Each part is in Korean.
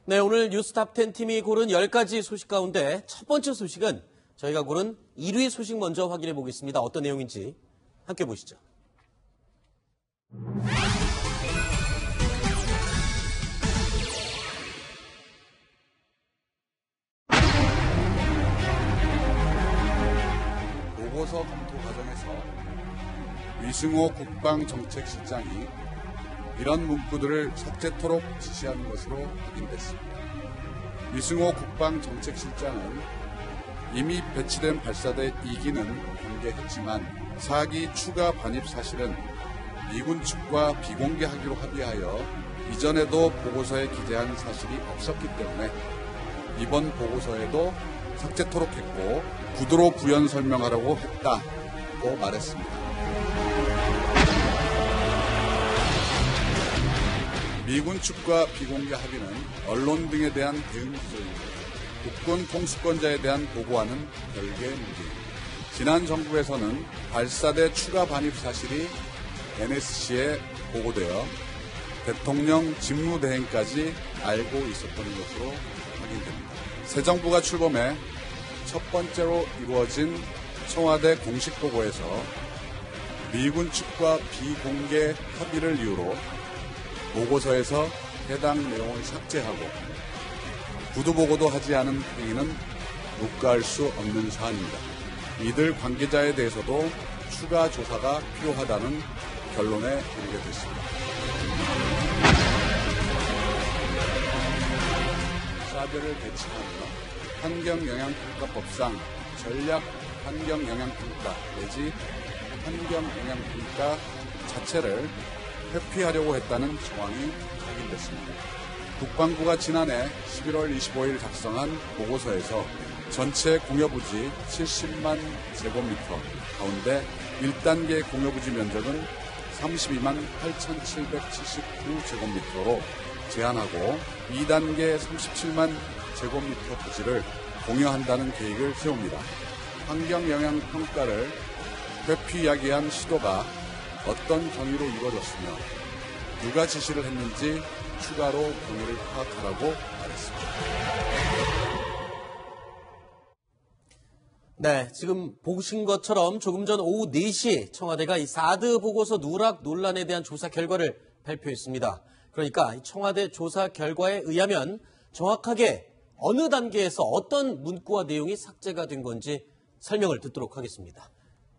네, 오늘 뉴스탑10 팀이 고른 10가지 소식 가운데 첫 번째 소식은 저희가 고른 1위 소식 먼저 확인해 보겠습니다. 어떤 내용인지 함께 보시죠. 보고서 검토 과정에서 위승호 국방정책실장이 이런 문구들을 삭제토록 지시한 것으로 확인됐습니다. 위승호 국방정책실장은 이미 배치된 발사대 2기는 공개했지만 4기 추가 반입 사실은 미군 측과 비공개하기로 합의하여 이전에도 보고서에 기재한 사실이 없었기 때문에 이번 보고서에도 삭제토록 했고 구두로 부연 설명하라고 했다고 말했습니다. 미군 측과 비공개 합의는 언론 등에 대한 대응 기조이고 국군 통수권자에 대한 보고와는 별개의 문제입니다. 지난 정부에서는 발사대 추가 반입 사실이 NSC에 보고되어 대통령 직무대행까지 알고 있었던 것으로 확인됩니다. 새 정부가 출범해 첫 번째로 이루어진 청와대 공식 보고에서 미군 측과 비공개 합의를 이유로 보고서에서 해당 내용을 삭제하고 구두보고도 하지 않은 행위는 묵과할 수 없는 사안입니다. 이들 관계자에 대해서도 추가 조사가 필요하다는 결론에 이르게 됐습니다. 사드를 배치하며 환경영향평가법상 전략 환경영향평가 내지 환경영향평가 자체를 회피하려고 했다는 정황이 확인됐습니다. 국방부가 지난해 11월 25일 작성한 보고서에서 전체 공여부지 70만 제곱미터 가운데 1단계 공여부지 면적은 32만 8,779제곱미터로 제한하고 2단계 37만 제곱미터 부지를 공여한다는 계획을 세웁니다. 환경영향평가를 회피 야기한 시도가 어떤 경위로 이루어졌으며 누가 지시를 했는지 추가로 경위를 파악하라고 말했습니다. 네, 지금 보신 것처럼 조금 전 오후 4시 청와대가 이 사드 보고서 누락 논란에 대한 조사 결과를 발표했습니다. 그러니까 청와대 조사 결과에 의하면 정확하게 어느 단계에서 어떤 문구와 내용이 삭제가 된 건지 설명을 듣도록 하겠습니다.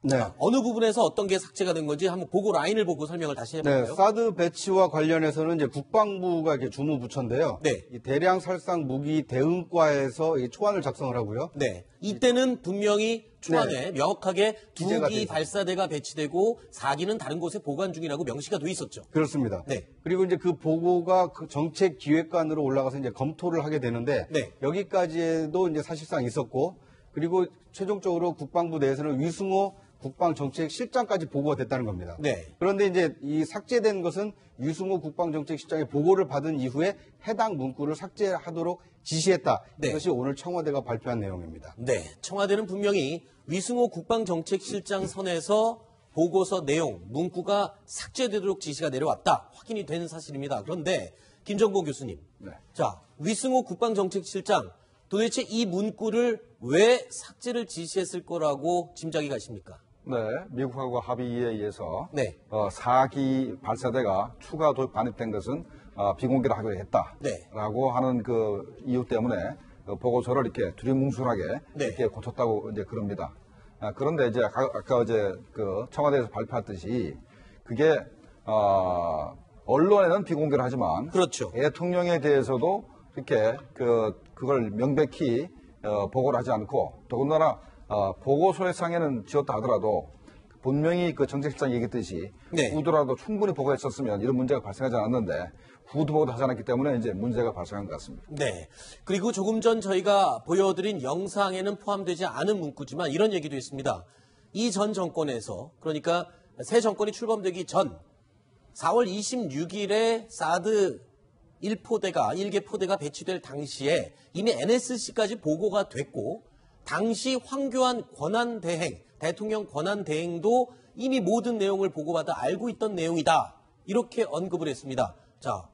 네. 자, 어느 부분에서 어떤 게 삭제가 된 건지 한번 보고 라인을 보고 설명을 다시 해볼까요? 네, 사드 배치와 관련해서는 이제 국방부가 이렇게 주무부처인데요. 네. 이 대량 살상 무기 대응과에서 이 초안을 작성을 하고요. 네. 이때는 분명히 초안에 명확하게 기재가 2기 발사대가 배치되고 4기는 다른 곳에 보관 중이라고 명시가 돼 있었죠. 그렇습니다. 네. 그리고 이제 그 보고가 그 정책 기획관으로 올라가서 이제 검토를 하게 되는데 네. 여기까지도 이제 사실상 있었고 그리고 최종적으로 국방부 내에서는 위승호 국방정책실장까지 보고가 됐다는 겁니다. 네. 그런데 이제 이 삭제된 것은 위승호 국방정책실장의 보고를 받은 이후에 해당 문구를 삭제하도록 지시했다. 네. 이것이 오늘 청와대가 발표한 내용입니다. 네. 청와대는 분명히 위승호 국방정책실장 선에서 보고서 내용, 문구가 삭제되도록 지시가 내려왔다. 확인이 된 사실입니다. 그런데 김정보 교수님. 네. 자, 위승호 국방정책실장 도대체 이 문구를 왜 삭제를 지시했을 거라고 짐작이 가십니까? 네, 미국하고 합의에 의해서 네. 4기 발사대가 추가 도입 반입된 것은 비공개로 하기로 했다라고 네. 하는 그 이유 때문에 그 보고서를 이렇게 두리뭉술하게 네. 이렇게 고쳤다고 이제 그럽니다. 그런데 이제 아까 어제 그 청와대에서 발표했듯이 그게 언론에는 비공개를 하지만 그렇죠. 대통령에 대해서도 이렇게 그걸 명백히 보고를 하지 않고 더군다나 보고서상에는 지었다 하더라도 분명히 그 정책실장이 얘기했듯이 네. 후보라도 충분히 보고했었으면 이런 문제가 발생하지 않았는데 후보 보고도 하지 않았기 때문에 이제 문제가 발생한 것 같습니다. 네. 그리고 조금 전 저희가 보여드린 영상에는 포함되지 않은 문구지만 이런 얘기도 있습니다. 이 전 정권에서 그러니까 새 정권이 출범되기 전 4월 26일에 사드 1개 포대가 배치될 당시에 이미 NSC까지 보고가 됐고 당시 황교안 권한대행, 대통령 권한대행도 이미 모든 내용을 보고받아 알고 있던 내용이다. 이렇게 언급을 했습니다. 자,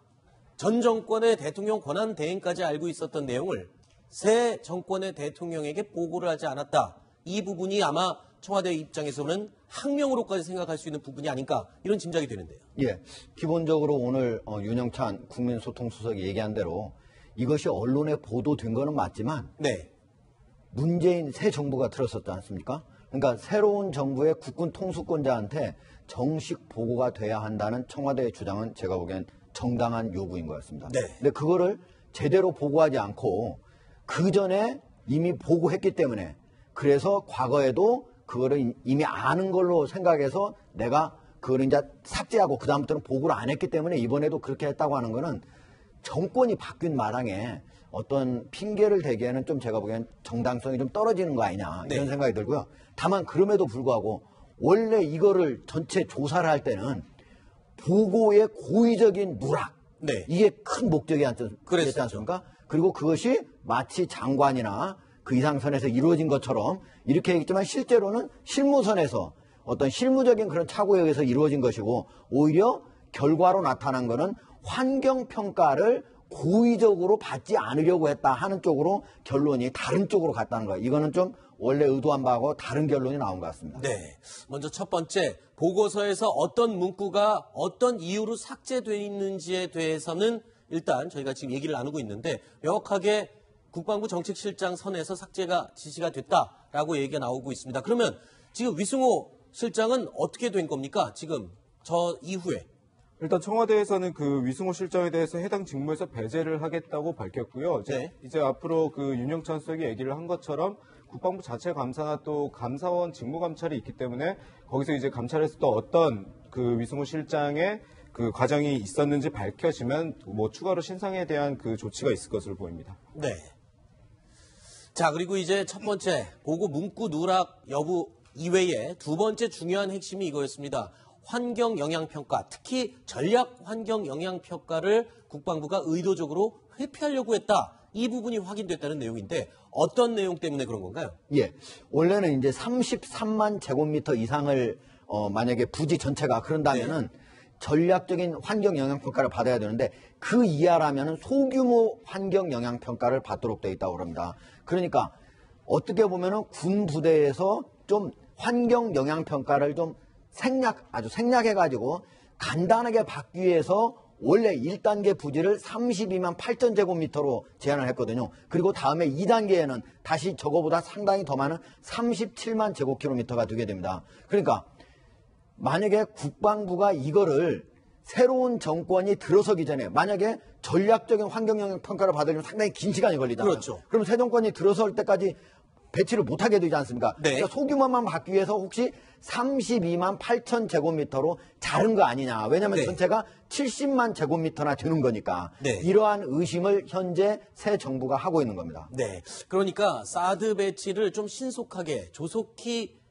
전 정권의 대통령 권한 대행까지 알고 있었던 내용을 새 정권의 대통령에게 보고를 하지 않았다. 이 부분이 아마 청와대 입장에서는 항명으로까지 생각할 수 있는 부분이 아닌가 이런 짐작이 되는데요. 예, 기본적으로 오늘 윤영찬 국민소통수석이 얘기한 대로 이것이 언론에 보도된 거는 맞지만 네. 문재인 새 정부가 들었었지 않습니까? 그러니까 새로운 정부의 국군 통수권자한테 정식 보고가 돼야 한다는 청와대의 주장은 제가 보기엔 정당한 요구인 것 같습니다. 네. 근데 그거를 제대로 보고하지 않고 그 전에 이미 보고했기 때문에 그래서 과거에도 그거를 이미 아는 걸로 생각해서 내가 그거를 이제 삭제하고 그다음부터는 보고를 안 했기 때문에 이번에도 그렇게 했다고 하는 거는 정권이 바뀐 마당에 어떤 핑계를 대기에는 좀 제가 보기엔 정당성이 좀 떨어지는 거 아니냐 이런 네. 생각이 들고요. 다만 그럼에도 불구하고 원래 이거를 전체 조사를 할 때는 보고의 고의적인 누락 네. 이게 큰 목적이 그랬었죠. 됐지 않습니까? 그리고 그것이 마치 장관이나 그 이상선에서 이루어진 것처럼 이렇게 했지만 실제로는 실무선에서 어떤 실무적인 그런 착오에 의해서 이루어진 것이고 오히려 결과로 나타난 거는 환경평가를 고의적으로 받지 않으려고 했다 하는 쪽으로 결론이 다른 쪽으로 갔다는 거예요. 이거는 좀 원래 의도한 바하고 다른 결론이 나온 것 같습니다. 네. 먼저 첫 번째, 보고서에서 어떤 문구가 어떤 이유로 삭제되어 있는지에 대해서는 일단 저희가 지금 얘기를 나누고 있는데 명확하게 국방부 정책실장 선에서 삭제가 지시가 됐다라고 얘기가 나오고 있습니다. 그러면 지금 위승호 실장은 어떻게 된 겁니까? 지금 저 이후에. 일단 청와대에서는 그 위승호 실장에 대해서 해당 직무에서 배제를 하겠다고 밝혔고요. 네. 이제 앞으로 그 윤영찬 수석이 얘기를 한 것처럼 국방부 자체 감사나 또 감사원 직무 감찰이 있기 때문에 거기서 이제 감찰에서 또 어떤 그 위승호 실장의 그 과정이 있었는지 밝혀지면 뭐 추가로 신상에 대한 그 조치가 있을 것으로 보입니다. 네. 자, 그리고 이제 첫 번째, 보고 문구 누락 여부 이외에 두 번째 중요한 핵심이 이거였습니다. 환경 영향 평가, 특히 전략 환경 영향 평가를 국방부가 의도적으로 회피하려고 했다. 이 부분이 확인됐다는 내용인데 어떤 내용 때문에 그런 건가요? 예. 원래는 이제 33만 제곱미터 이상을 만약에 부지 전체가 그런다면은 전략적인 환경 영향 평가를 받아야 되는데 그 이하라면은 소규모 환경 영향 평가를 받도록 되어 있다고 합니다. 그러니까 어떻게 보면은 군 부대에서 좀 환경 영향 평가를 좀 아주 생략해가지고 간단하게 받기 위해서 원래 1단계 부지를 32만 8천 제곱미터로 제한을 했거든요. 그리고 다음에 2단계에는 다시 저거보다 상당히 더 많은 37만 제곱킬로미터가 되게 됩니다. 그러니까 만약에 국방부가 이거를 새로운 정권이 들어서기 전에 만약에 전략적인 환경영향 평가를 받으려면 상당히 긴 시간이 걸리잖아요. 그렇죠. 그럼 새 정권이 들어설 때까지 배치를 못하게 되지 않습니까? 네. 그러니까 소규모만 받기 위해서 혹시 32만 8천 제곱미터로 자른 거 아니냐. 왜냐하면 네. 전체가 70만 제곱미터나 되는 거니까. 네. 이러한 의심을 현재 새 정부가 하고 있는 겁니다. 네. 그러니까 사드 배치를 좀 신속하게 조속히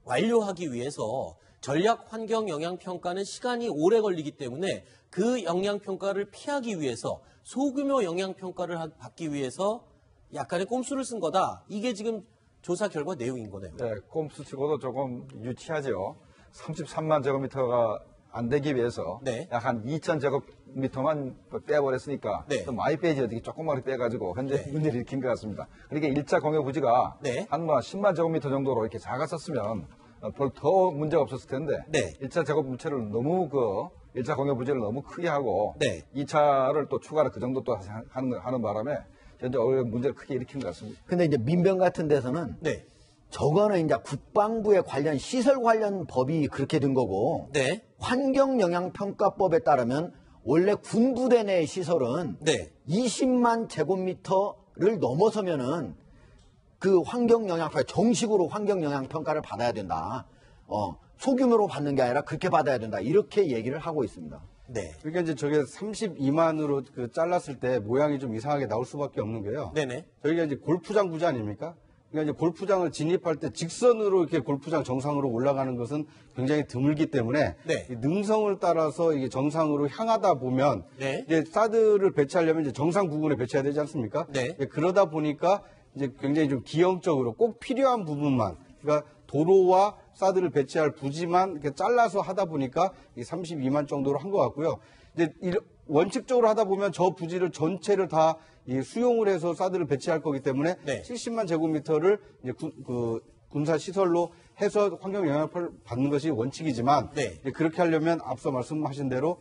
완료하기 위해서 전략 환경 영향 평가는 시간이 오래 걸리기 때문에 그 영향 평가를 피하기 위해서 소규모 영향 평가를 받기 위해서 약간의 꼼수를 쓴 거다. 이게 지금 조사 결과 내용인 거네요. 네, 꼼수치고도 조금 유치하죠. 33만 제곱미터가 안 되기 위해서 네. 약 한 2천 제곱미터만 빼버렸으니까 네. 또 많이 빼지 어떻게 조금만 빼가지고 현재 네. 문제를 일으킨 것 같습니다. 그러니까 1차 공여 부지가 네. 한 10만 제곱미터 정도로 이렇게 작았었으면 별 더 문제가 없었을 텐데 네. 1차 작업 부채를 너무 1차 공여 부지를 너무 크게 하고 네. 2차를 또 추가로 그 정도 또 하는 바람에 현재 오히려 문제를 크게 일으킨 것 같습니다. 근데 이제 민병 같은 데서는 네. 저거는 이제 국방부에 관련 시설 관련 법이 그렇게 된 거고 네. 환경영향평가법에 따르면 원래 군부대 내 시설은 네. 20만 제곱미터를 넘어서면은 그 환경영향평가 정식으로 환경영향평가를 받아야 된다. 소규모로 받는 게 아니라 그렇게 받아야 된다. 이렇게 얘기를 하고 있습니다. 네. 그러니까 이제 저게 32만으로 잘랐을 때 모양이 좀 이상하게 나올 수밖에 없는 게요. 네네. 저희가 이제 골프장 부지 아닙니까? 그러니까 이제 골프장을 진입할 때 직선으로 이렇게 골프장 정상으로 올라가는 것은 굉장히 드물기 때문에 네. 이 능성을 따라서 이게 정상으로 향하다 보면 네. 이제 사드를 배치하려면 이제 정상 부근에 배치해야 되지 않습니까? 네. 그러다 보니까 이제 굉장히 좀 기형적으로 꼭 필요한 부분만 그러니까 도로와 사드를 배치할 부지만 이렇게 잘라서 하다 보니까 32만 정도로 한 것 같고요. 이제 원칙적으로 하다 보면 저 부지를 전체를 다 이 수용을 해서 사드를 배치할 거기 때문에 네. 70만 제곱미터를 이제 군사 시설로 해서 환경 영향을 받는 것이 원칙이지만 네. 이제 그렇게 하려면 앞서 말씀하신 대로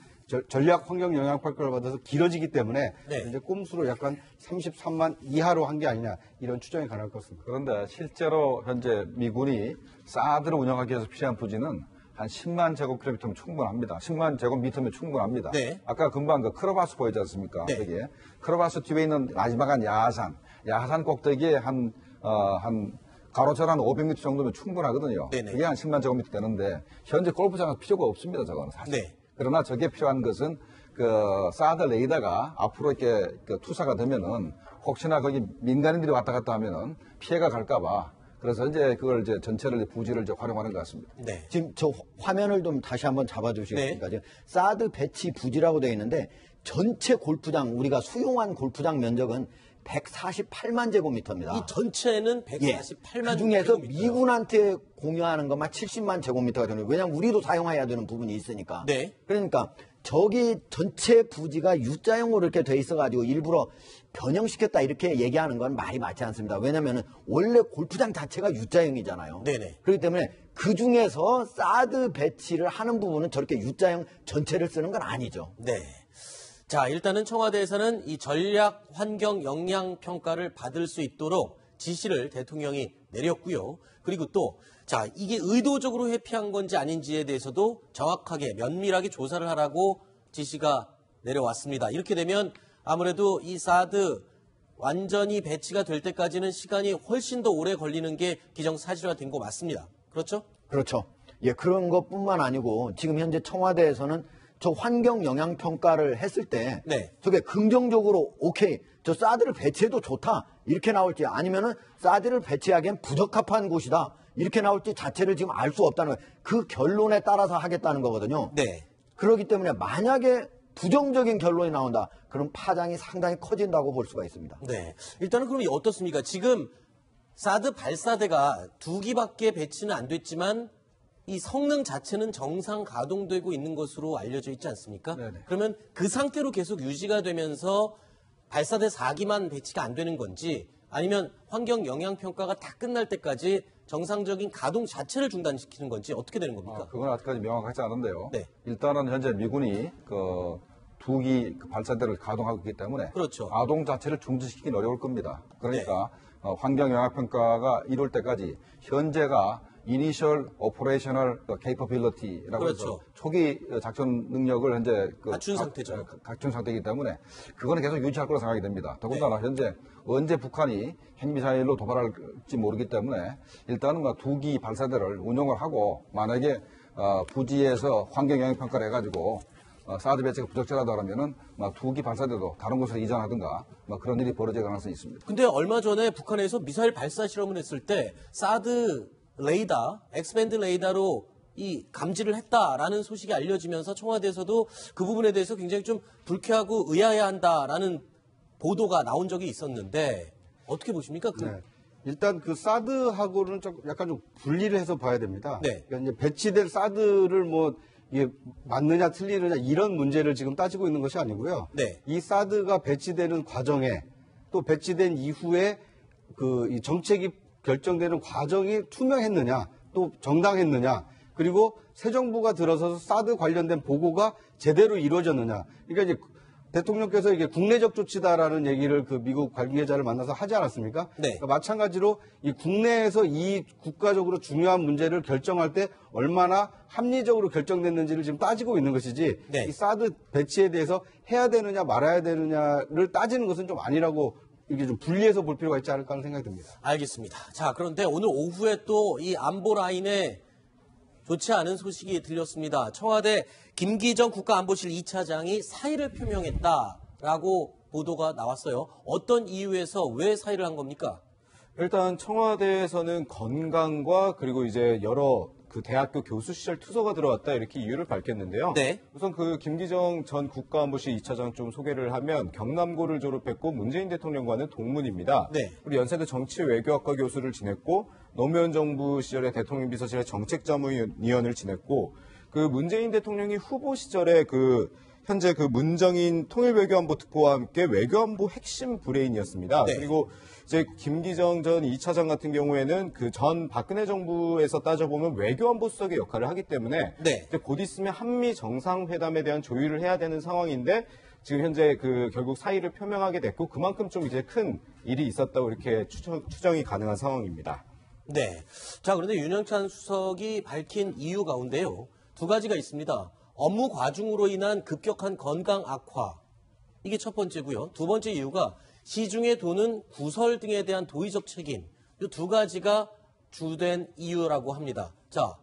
전략 환경 영향 평가를 받아서 길어지기 때문에 네. 이제 꼼수로 약간 33만 이하로 한 게 아니냐 이런 추정이 가능할 것 같습니다. 그런데 실제로 현재 미군이 사드를 운영하기 위해서 필요한 부지는 한 10만 제곱킬로미터면 충분합니다. 10만 제곱미터면 충분합니다. 네. 아까 금방 그 크로바스 보이지 않습니까? 네. 여기에. 크로바스 뒤에 있는 마지막한 야산 꼭대기에 한 가로철 한 500m 정도면 충분하거든요. 네네. 그게 한 10만 제곱미터 되는데 현재 골프장은 필요가 없습니다. 저거는 사실. 네. 그러나 저게 필요한 것은 그 사드 레이더가 앞으로 이렇게 그 투사가 되면은 혹시나 거기 민간인들이 왔다 갔다 하면은 피해가 갈까봐 그래서 이제 그걸 이제 전체를 부지를 이제 활용하는 것 같습니다. 네. 지금 저 화면을 좀 다시 한번 잡아주시겠습니까? 지금 사드 배치 부지라고 되어 있는데 전체 골프장 우리가 수용한 골프장 면적은 148만 제곱미터입니다. 이 전체는 예. 148만 그 중에서 제곱미터. 미군한테 공유하는 것만 70만 제곱미터가 되는 거예요. 왜냐하면 우리도 사용해야 되는 부분이 있으니까. 네. 그러니까 저기 전체 부지가 U자형으로 이렇게 돼 있어가지고 일부러 변형시켰다 이렇게 얘기하는 건 말이 맞지 않습니다. 왜냐하면 원래 골프장 자체가 U자형이잖아요. 네네. 그렇기 때문에 그 중에서 사드 배치를 하는 부분은 저렇게 U자형 전체를 쓰는 건 아니죠. 네. 자, 일단은 청와대에서는 이 전략 환경 영향 평가를 받을 수 있도록 지시를 대통령이 내렸고요. 그리고 또, 자, 이게 의도적으로 회피한 건지 아닌지에 대해서도 정확하게 면밀하게 조사를 하라고 지시가 내려왔습니다. 이렇게 되면 아무래도 이 사드 완전히 배치가 될 때까지는 시간이 훨씬 더 오래 걸리는 게 기정사실화된 거 맞습니다. 그렇죠? 그렇죠. 예, 그런 것뿐만 아니고 지금 현재 청와대에서는 저 환경 영향 평가를 했을 때 네. 저게 긍정적으로 오케이 저 사드를 배치해도 좋다 이렇게 나올지 아니면은 사드를 배치하기엔 부적합한 곳이다 이렇게 나올지 자체를 지금 알 수 없다는 거예요. 그 결론에 따라서 하겠다는 거거든요. 네. 그렇기 때문에 만약에 부정적인 결론이 나온다 그럼 파장이 상당히 커진다고 볼 수가 있습니다. 네. 일단은 그럼 어떻습니까? 지금 사드 발사대가 2기밖에 배치는 안 됐지만 이 성능 자체는 정상 가동되고 있는 것으로 알려져 있지 않습니까? 네네. 그러면 그 상태로 계속 유지가 되면서 발사대 4기만 배치가 안 되는 건지 아니면 환경 영향 평가가 다 끝날 때까지 정상적인 가동 자체를 중단시키는 건지 어떻게 되는 겁니까? 그건 아직까지 명확하지 않은데요. 네. 일단은 현재 미군이 그 2기 발사대를 가동하고 있기 때문에 그렇죠. 가동 자체를 중지시키긴 어려울 겁니다. 그러니까 환경 영향 평가가 이룰 때까지 현재가 Initial Operational Capability라고 그렇죠. 해서 초기 작전 능력을 현재 갖춘 상태죠. 갖춘 상태이기 때문에 그거는 계속 유지할 거로 생각이 됩니다. 더군다나 현재 언제 북한이 핵미사일로 도발할지 모르기 때문에 일단은 2기 발사대를 운용을 하고 만약에 부지에서 환경 영향 평가를 해가지고 사드 배치가 부적절하다 그러면은 2기 발사대도 다른 곳으로 이전하든가 그런 일이 벌어질 가능성이 있습니다. 근데 얼마 전에 북한에서 미사일 발사 실험을 했을 때 사드 레이더, 엑스밴드 레이더로 이 감지를 했다라는 소식이 알려지면서 청와대에서도 그 부분에 대해서 굉장히 좀 불쾌하고 의아해한다라는 보도가 나온 적이 있었는데 어떻게 보십니까? 네. 일단 그 사드하고는 약간 좀 분리를 해서 봐야 됩니다. 네. 그러니까 이제 배치될 사드를 이게 맞느냐 틀리느냐 이런 문제를 지금 따지고 있는 것이 아니고요. 네. 이 사드가 배치되는 과정에 또 배치된 이후에 이 정책이 결정되는 과정이 투명했느냐 또 정당했느냐 그리고 새 정부가 들어서서 사드 관련된 보고가 제대로 이루어졌느냐. 그러니까 이제 대통령께서 이게 국내적 조치다라는 얘기를 그 미국 관계자를 만나서 하지 않았습니까? 네. 그러니까 마찬가지로 이 국내에서 이 국가적으로 중요한 문제를 결정할 때 얼마나 합리적으로 결정됐는지를 지금 따지고 있는 것이지 네. 이 사드 배치에 대해서 해야 되느냐 말아야 되느냐를 따지는 것은 좀 아니라고 이게 좀 분리해서 볼 필요가 있지 않을까 하는 생각이 듭니다. 알겠습니다. 자, 그런데 오늘 오후에 또 이 안보 라인에 좋지 않은 소식이 들렸습니다. 청와대 김기정 국가안보실 2차장이 사의를 표명했다라고 보도가 나왔어요. 어떤 이유에서 왜 사의를 한 겁니까? 일단 청와대에서는 건강과 그리고 이제 여러 그 대학교 교수 시절 투서가 들어왔다 이렇게 이유를 밝혔는데요. 네. 우선 그 김기정 전 국가안보실 2차장 좀 소개를 하면 경남고를 졸업했고 문재인 대통령과는 동문입니다. 네. 우리 연세대 정치외교학과 교수를 지냈고 노무현 정부 시절에 대통령 비서실의 정책자문위원을 지냈고 그 문재인 대통령이 후보 시절에 그 현재 그 문정인 통일외교안보 특보와 함께 외교안보 핵심 브레인이었습니다. 네. 그리고 이제 김기정 전 2차장 같은 경우에는 그 전 박근혜 정부에서 따져보면 외교안보 수석의 역할을 하기 때문에 네. 이제 곧 있으면 한미 정상회담에 대한 조율을 해야 되는 상황인데 지금 현재 그 결국 사의를 표명하게 됐고 그만큼 좀 이제 큰 일이 있었다고 이렇게 추정이 가능한 상황입니다. 네. 자, 그런데 윤영찬 수석이 밝힌 이유 가운데요. 두 가지가 있습니다. 업무 과중으로 인한 급격한 건강 악화. 이게 첫 번째고요. 두 번째 이유가 시중에 도는 구설 등에 대한 도의적 책임. 이 두 가지가 주된 이유라고 합니다. 자,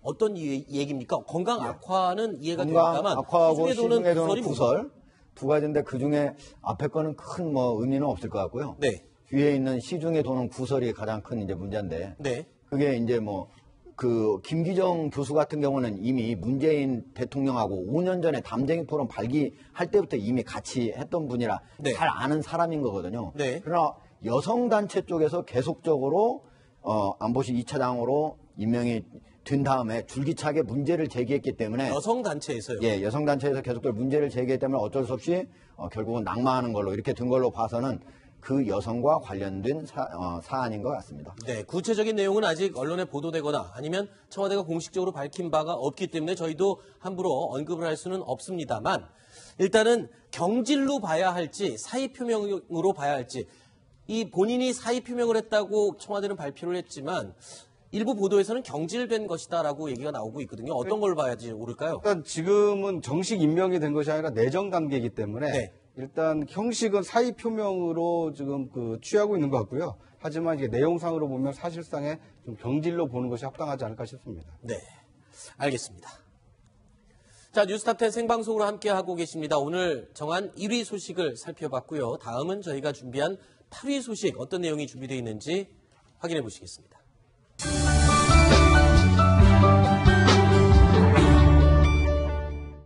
어떤 얘기입니까? 건강 악화는 이해가 건강 됩니다만 악화하고 시중에 도는 시중에 도는 구설이 구설 두 가지인데 그 중에 앞에 거는 큰 뭐 의미는 없을 것 같고요. 네. 뒤에 있는 시중에 도는 구설이 가장 큰 이제 문제인데 네. 그게 이제 뭐 그 김기정 교수 같은 경우는 이미 문재인 대통령하고 5년 전에 담쟁이 포럼 발기할 때부터 이미 같이 했던 분이라 네. 잘 아는 사람인 거거든요. 네. 그러나 여성단체 쪽에서 계속적으로 안보실 2차장으로 임명이 된 다음에 줄기차게 문제를 제기했기 때문에 여성 단체에서요. 예, 여성단체에서 계속적으로 문제를 제기했기 때문에 어쩔 수 없이 결국은 낙마하는 걸로 이렇게 된 걸로 봐서는 그 여성과 관련된 사안인 것 같습니다. 네, 구체적인 내용은 아직 언론에 보도되거나 아니면 청와대가 공식적으로 밝힌 바가 없기 때문에 저희도 함부로 언급을 할 수는 없습니다만 일단은 경질로 봐야 할지 사의 표명으로 봐야 할지 이 본인이 사의 표명을 했다고 청와대는 발표를 했지만 일부 보도에서는 경질된 것이다라고 얘기가 나오고 있거든요. 어떤 걸 봐야지 옳을까요? 일단 지금은 정식 임명이 된 것이 아니라 내정 단계이기 때문에 네. 일단 형식은 사의 표명으로 지금 취하고 있는 것 같고요. 하지만 이게 내용상으로 보면 사실상의 좀 경질로 보는 것이 합당하지 않을까 싶습니다. 네, 알겠습니다. 자, 뉴스탑10 생방송으로 함께하고 계십니다. 오늘 정한 1위 소식을 살펴봤고요. 다음은 저희가 준비한 8위 소식 어떤 내용이 준비되어 있는지 확인해 보시겠습니다.